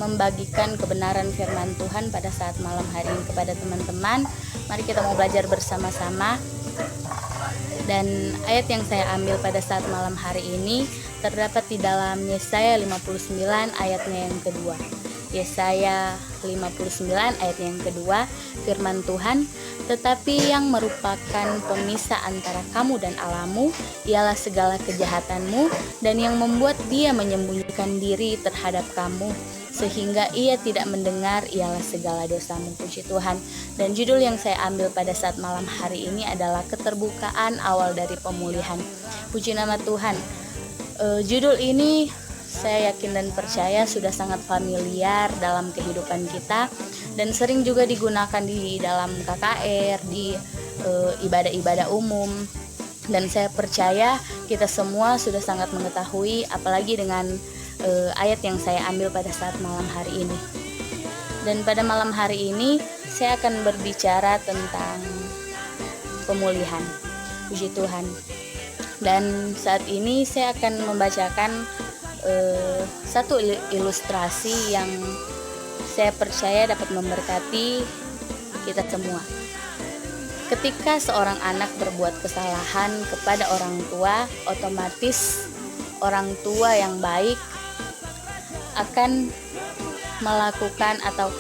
membagikan kebenaran firman Tuhan pada saat malam hari ini kepada teman-teman. Mari kita mau belajar bersama-sama. Dan ayat yang saya ambil pada saat malam hari ini terdapat di dalam Yesaya 59 ayatnya yang kedua. Yesaya 59 ayat yang kedua, firman Tuhan, tetapi yang merupakan pemisah antara kamu dan Allahmu ialah segala kejahatanmu, dan yang membuat dia menyembunyikan diri terhadap kamu sehingga ia tidak mendengar ialah segala dosamu. Puji Tuhan. Dan judul yang saya ambil pada saat malam hari ini adalah keterbukaan awal dari pemulihan. Puji nama Tuhan. Judul ini saya yakin dan percaya sudah sangat familiar dalam kehidupan kita dan sering juga digunakan di dalam KKR, di ibadah-ibadah umum. Dan saya percaya kita semua sudah sangat mengetahui, apalagi dengan ayat yang saya ambil pada saat malam hari ini. Dan pada malam hari ini saya akan berbicara tentang pemulihan. Puji Tuhan. Dan saat ini saya akan membacakan satu ilustrasi yang saya percaya dapat memberkati kita semua. Ketika seorang anak berbuat kesalahan kepada orang tua, otomatis orang tua yang baik akan melakukan atau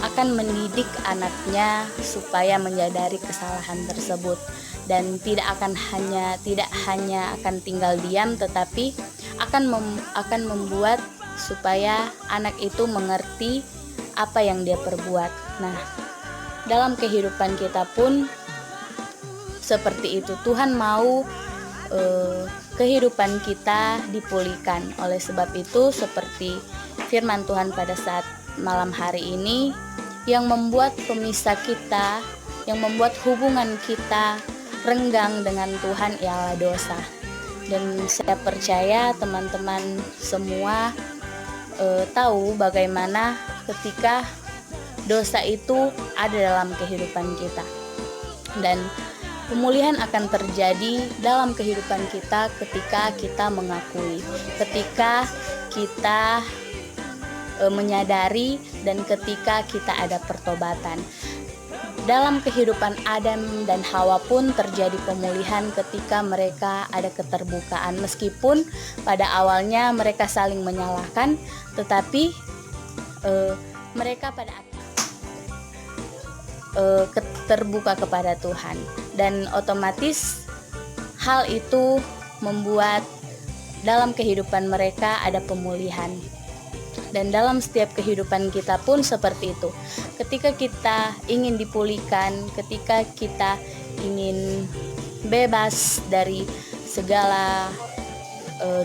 akan mendidik anaknya supaya menyadari kesalahan tersebut, dan tidak hanya akan tinggal diam, tetapi akan membuat supaya anak itu mengerti apa yang dia perbuat. Nah, dalam kehidupan kita pun seperti itu. Tuhan mau kehidupan kita dipulihkan. Oleh sebab itu, seperti firman Tuhan pada saat malam hari ini, yang membuat pemisah kita, yang membuat hubungan kita renggang dengan Tuhan ialah dosa. Dan saya percaya teman-teman semua tahu bagaimana ketika dosa itu ada dalam kehidupan kita. Dan pemulihan akan terjadi dalam kehidupan kita ketika kita mengakui, ketika kita menyadari, dan ketika kita ada pertobatan. Dalam kehidupan Adam dan Hawa pun terjadi pemulihan ketika mereka ada keterbukaan. Meskipun pada awalnya mereka saling menyalahkan, tetapi mereka pada terbuka kepada Tuhan. Dan otomatis hal itu membuat dalam kehidupan mereka ada pemulihan. Dan dalam setiap kehidupan kita pun seperti itu. Ketika kita ingin dipulihkan, ketika kita ingin bebas dari segala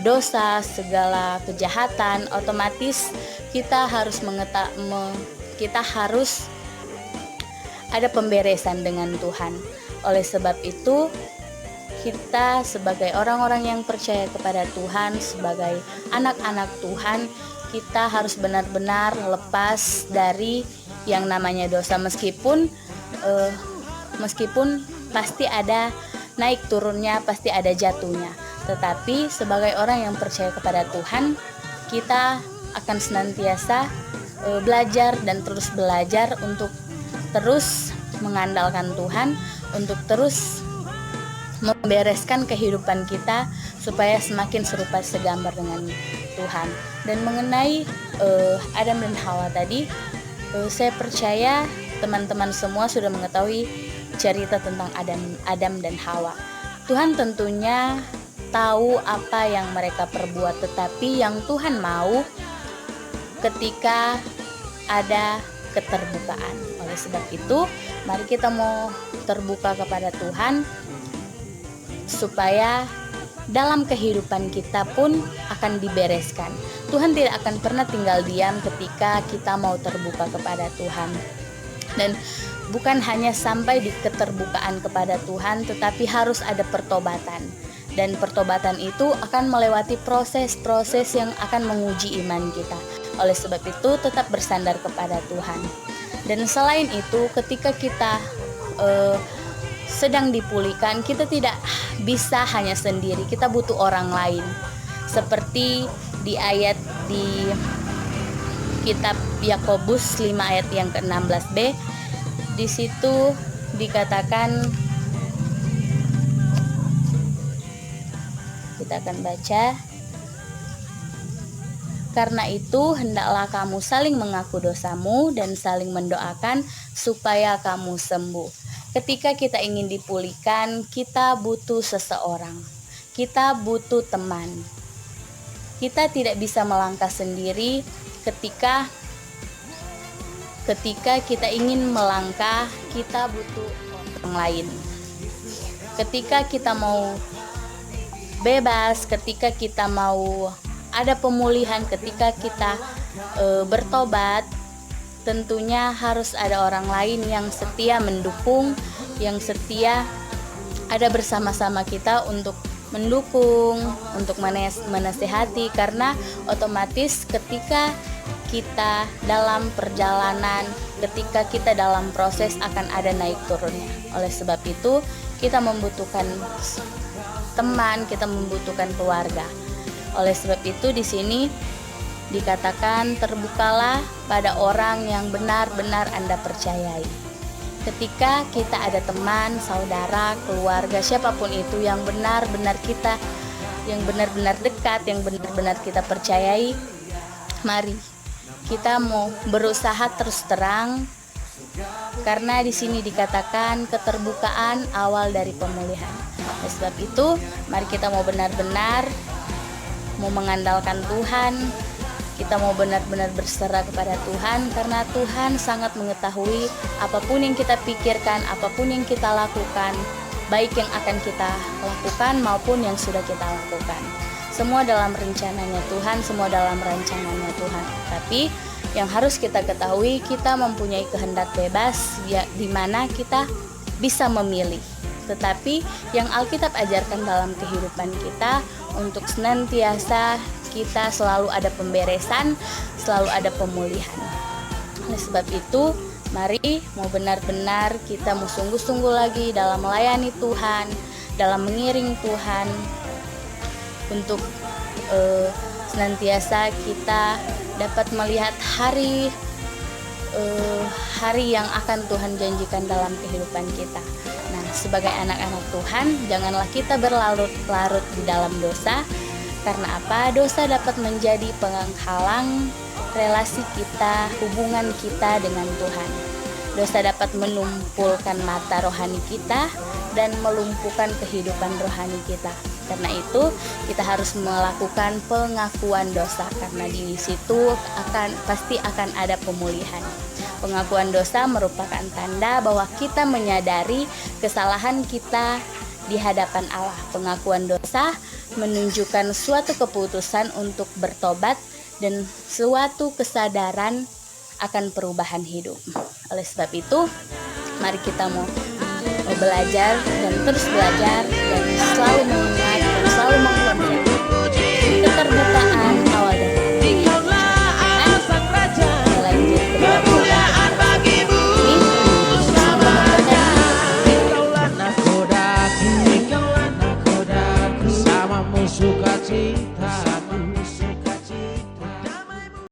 dosa, segala kejahatan, otomatis kita harus kita harus ada pemberesan dengan Tuhan. Oleh sebab itu, kita sebagai orang-orang yang percaya kepada Tuhan, sebagai anak-anak Tuhan, kita harus benar-benar lepas dari yang namanya dosa. Meskipun pasti ada naik turunnya, pasti ada jatuhnya, tetapi sebagai orang yang percaya kepada Tuhan, kita akan senantiasa belajar dan terus belajar untuk terus mengandalkan Tuhan, untuk terus membereskan kehidupan kita supaya semakin serupa segambar dengan Tuhan. Dan mengenai Adam dan Hawa tadi, saya percaya teman-teman semua sudah mengetahui cerita tentang Adam dan Hawa. Tuhan tentunya tahu apa yang mereka perbuat, tetapi yang Tuhan mau ketika ada keterbukaan. Oleh sebab itu, mari kita mau terbuka kepada Tuhan supaya dalam kehidupan kita pun akan dibereskan. Tuhan tidak akan pernah tinggal diam ketika kita mau terbuka kepada Tuhan. Dan bukan hanya sampai di keterbukaan kepada Tuhan, tetapi harus ada pertobatan. Dan pertobatan itu akan melewati proses-proses yang akan menguji iman kita. Oleh sebab itu, tetap bersandar kepada Tuhan. Dan selain itu, ketika kita sedang dipulihkan, kita tidak bisa hanya sendiri, kita butuh orang lain. Seperti di ayat di kitab Yakobus 5 ayat yang ke-16b. Di situ dikatakan, kita akan baca, karena itu hendaklah kamu saling mengaku dosamu dan saling mendoakan supaya kamu sembuh. Ketika kita ingin dipulihkan, kita butuh seseorang, kita butuh teman. Kita tidak bisa melangkah sendiri. Ketika kita ingin melangkah, kita butuh orang lain. Ketika kita mau bebas, ketika kita mau ada pemulihan, ketika kita bertobat, tentunya harus ada orang lain yang setia mendukung, yang setia ada bersama-sama kita untuk mendukung, untuk menasehati, karena otomatis ketika kita dalam perjalanan, ketika kita dalam proses akan ada naik turunnya. Oleh sebab itu, kita membutuhkan teman, kita membutuhkan keluarga. Oleh sebab itu di sini dikatakan, terbukalah pada orang yang benar-benar Anda percayai. Ketika kita ada teman, saudara, keluarga, siapapun itu yang benar-benar kita, yang benar-benar dekat, yang benar-benar kita percayai, mari kita mau berusaha terus terang, karena di sini dikatakan keterbukaan awal dari pemulihan. Oleh sebab itu, mari kita mau benar-benar mau mengandalkan Tuhan, kita mau benar-benar berserah kepada Tuhan, karena Tuhan sangat mengetahui apapun yang kita pikirkan, apapun yang kita lakukan, baik yang akan kita lakukan maupun yang sudah kita lakukan. Semua dalam rencananya Tuhan, semua dalam rancangannya Tuhan. Tapi yang harus kita ketahui, kita mempunyai kehendak bebas di mana kita bisa memilih. Tetapi yang Alkitab ajarkan dalam kehidupan kita, untuk senantiasa kita selalu ada pemberesan, selalu ada pemulihan. Oleh sebab itu, mari mau benar-benar kita mau sungguh-sungguh lagi dalam melayani Tuhan, dalam mengiring Tuhan, untuk senantiasa kita dapat melihat hari yang akan Tuhan janjikan dalam kehidupan kita. Nah, sebagai anak-anak Tuhan, janganlah kita berlarut-larut di dalam dosa. Karena apa? Dosa dapat menjadi penghalang relasi kita, hubungan kita dengan Tuhan. Dosa dapat menumpulkan mata rohani kita dan melumpuhkan kehidupan rohani kita. Karena itu, kita harus melakukan pengakuan dosa, karena di situ pasti akan ada pemulihan. Pengakuan dosa merupakan tanda bahwa kita menyadari kesalahan kita di hadapan Allah. Pengakuan dosa menunjukkan suatu keputusan untuk bertobat dan suatu kesadaran akan perubahan hidup. Oleh sebab itu, mari kita mau belajar dan terus belajar dan selalu mengingat dan selalu mengkonsep keterbukaan awal dari sukacita.